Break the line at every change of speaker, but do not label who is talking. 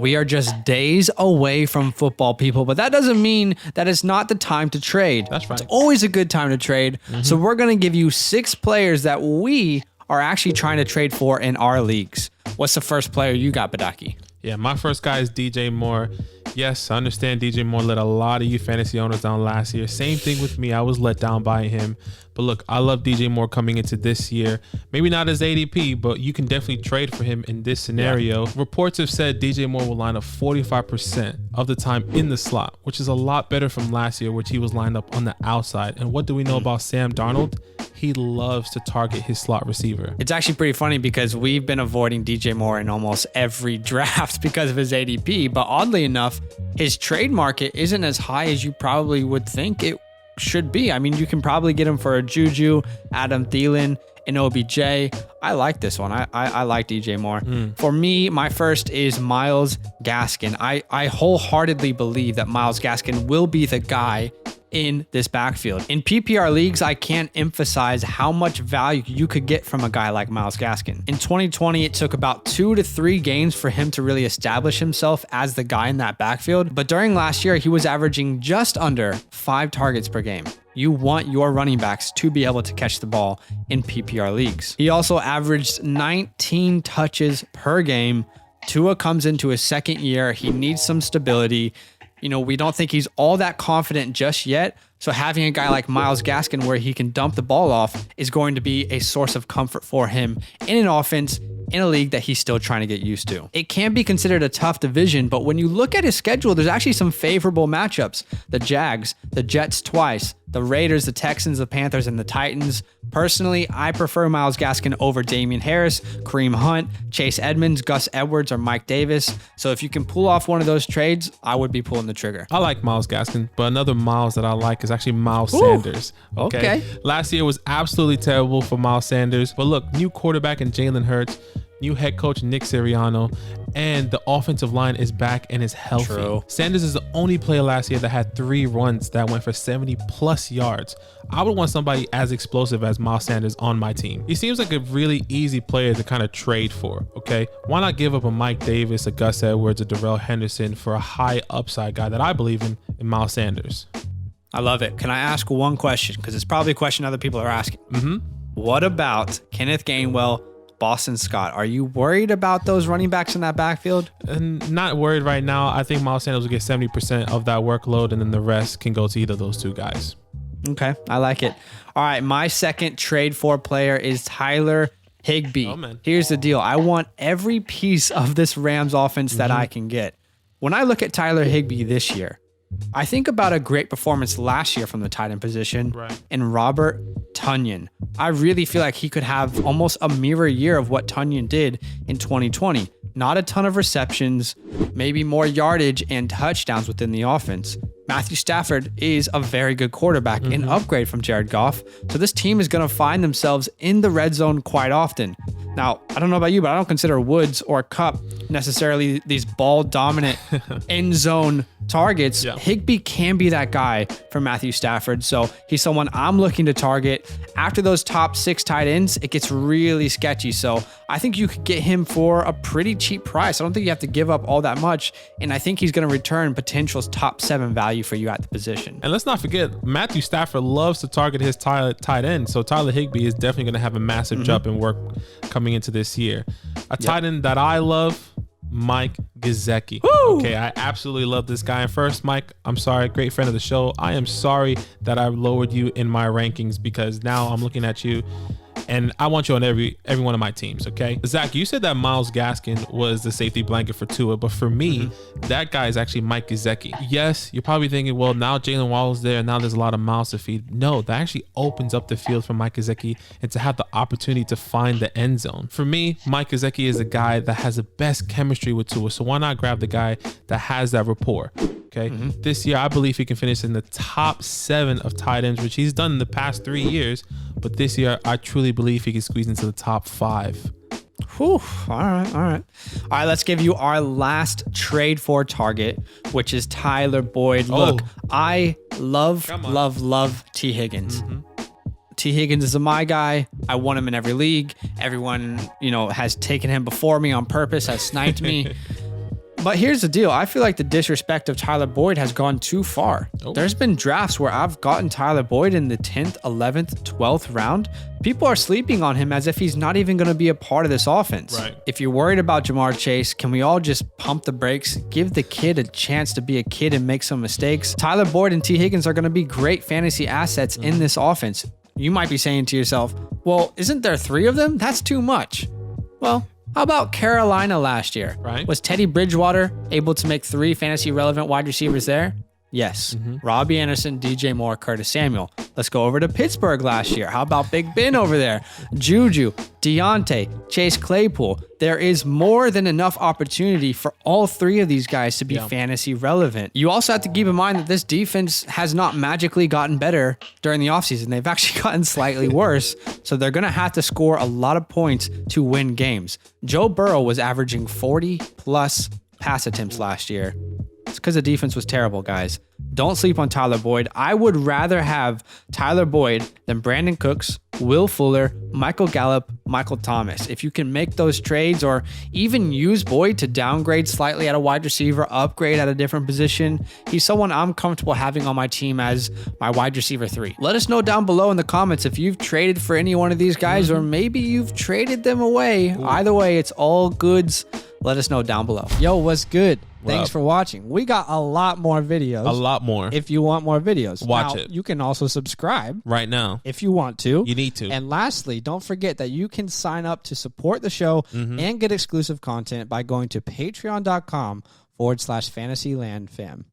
We are just days away from football, people, but that doesn't mean that it's not the time to trade.
That's right.
It's always a good time to trade. So we're going to give you 6 players that we are actually trying to trade for in our leagues. What's the first player you got, Badaki?
Yeah, my first guy is DJ Moore. Yes, I understand DJ Moore let a lot of you fantasy owners down last year. Same thing with me. I was let down by him. But look, I love DJ Moore coming into this year. Maybe not as ADP, but you can definitely trade for him in this scenario. Yeah. Reports have said DJ Moore will line up 45% of the time in the slot, which is a lot better from last year, which he was lined up on the outside. And what do we know about Sam Darnold? He loves to target his slot receiver.
It's actually pretty funny because we've been avoiding DJ Moore in almost every draft because of his ADP. But oddly enough, his trade market isn't as high as you probably would think it should be. I mean, you can probably get him for a Juju, Adam Thielen, and OBJ. I like this one. I like DJ Moore. For me, my first is Myles Gaskin. I wholeheartedly believe that Myles Gaskin will be the guy in this backfield. In PPR leagues, I can't emphasize how much value you could get from a guy like Myles Gaskin. In 2020, it took about 2 to 3 games for him to really establish himself as the guy in that backfield. But during last year, he was averaging just under 5 targets per game. You want your running backs to be able to catch the ball in PPR leagues. He also averaged 19 touches per game. Tua comes into his second year. He needs some stability. You know, we don't think he's all that confident just yet. So having a guy like Myles Gaskin where he can dump the ball off is going to be a source of comfort for him in an offense in a league that he's still trying to get used to. It can be considered a tough division, but when you look at his schedule, there's actually some favorable matchups. The Jags, the Jets twice, the Raiders, the Texans, the Panthers, and the Titans. Personally, I prefer Myles Gaskin over Damian Harris, Kareem Hunt, Chase Edmonds, Gus Edwards, or Mike Davis. So if you can pull off one of those trades, I would be pulling the trigger.
I like Myles Gaskin, but another Myles that I like is actually Miles Sanders.
Okay.
Last year was absolutely terrible for Miles Sanders, but look, new quarterback in Jalen Hurts, new head coach Nick Sirianno, and the offensive line is back and is healthy.
True.
Sanders is the only player last year that had 3 runs that went for 70 plus yards. I would want somebody as explosive as Miles Sanders on my team. He seems like a really easy player to kind of trade for, okay? Why not give up a Mike Davis, a Gus Edwards, a Darrell Henderson for a high upside guy that I believe in Miles Sanders?
I love it. Can I ask one question? Because it's probably a question other people are asking. What about Kenneth Gainwell, Boston Scott? Are you worried about those running backs in that backfield?
Not worried right now. I think Miles Sanders will get 70% of that workload, and then the rest can go to either of those 2 guys.
Okay, I like it. All right, my second trade for player is Tyler Higbee.
Oh, man.
Here's the deal. I want every piece of this Rams offense that I can get. When I look at Tyler Higbee this year, I think about a great performance last year from the tight end position and Robert Tonyan. I really feel like he could have almost a mirror year of what Tonyan did in 2020. Not a ton of receptions, maybe more yardage and touchdowns within the offense. Matthew Stafford is a very good quarterback, an upgrade from Jared Goff. So this team is going to find themselves in the red zone quite often. Now, I don't know about you, but I don't consider Woods or Kupp necessarily these ball-dominant end zone targets.
Yeah.
Higbee can be that guy for Matthew Stafford. So he's someone I'm looking to target. After those top 6 tight ends, it gets really sketchy. So I think you could get him for a pretty cheap price. I don't think you have to give up all that much. And I think he's going to return potential top 7 value for you at the position.
And let's not forget, Matthew Stafford loves to target his tight end. So Tyler Higbee is definitely going to have a massive jump in work coming into this year. A tight end that I love, Mike Gesicki.
Woo!
Okay, I absolutely love this guy. And first, Mike, I'm sorry, great friend of the show. I am sorry that I lowered you in my rankings because now I'm looking at you and I want you on every one of my teams, okay? Zach, you said that Myles Gaskin was the safety blanket for Tua, but for me, that guy is actually Mike Gesicki. Yes, you're probably thinking, well, now Jalen Waddle's there, now there's a lot of mouths to feed. No, that actually opens up the field for Mike Gesicki and to have the opportunity to find the end zone. For me, Mike Gesicki is a guy that has the best chemistry with Tua, so why not grab the guy that has that rapport? Okay. This year, I believe he can finish in the top 7 of tight ends, which he's done in the past 3 years. But this year, I truly believe he can squeeze into the top 5.
Whew. All right. Let's give you our last trade for target, which is Tyler Boyd. Look, I love T. Higgins. T. Higgins is my guy. I want him in every league. Everyone, has taken him before me on purpose, has sniped me. But here's the deal. I feel like the disrespect of Tyler Boyd has gone too far. There's been drafts where I've gotten Tyler Boyd in the 10th, 11th, 12th round. People are sleeping on him as if he's not even going to be a part of this offense.
Right.
If you're worried about Jamar Chase, can we all just pump the brakes, give the kid a chance to be a kid and make some mistakes? Tyler Boyd and T. Higgins are going to be great fantasy assets in this offense. You might be saying to yourself, well, isn't there 3 of them? That's too much. Well, how about Carolina last year?
Right.
Was Teddy Bridgewater able to make 3 fantasy relevant wide receivers there? Yes. Robbie Anderson, DJ Moore, Curtis Samuel. Let's go over to Pittsburgh last year. How about Big Ben over there? Juju, Deontay, Chase Claypool. There is more than enough opportunity for all 3 of these guys to be fantasy relevant. You also have to keep in mind that this defense has not magically gotten better during the offseason. They've actually gotten slightly worse. So they're going to have to score a lot of points to win games. Joe Burrow was averaging 40 plus pass attempts last year. It's because the defense was terrible, guys. Don't sleep on Tyler Boyd. I would rather have Tyler Boyd than Brandon Cooks, Will Fuller, Michael Gallup, Michael Thomas. If you can make those trades or even use Boyd to downgrade slightly at a wide receiver, upgrade at a different position, he's someone I'm comfortable having on my team as my wide receiver 3. Let us know down below in the comments if you've traded for any one of these guys or maybe you've traded them away. Either way, it's all goods. Let us know down below. Yo, what's good? Thanks for watching. We got a lot more videos.
A lot more.
If you want more videos.
Watch
now,
it.
You can also subscribe.
Right now.
If you want to.
You need to.
And lastly, don't forget that you can sign up to support the show and get exclusive content by going to patreon.com/fantasylandfam.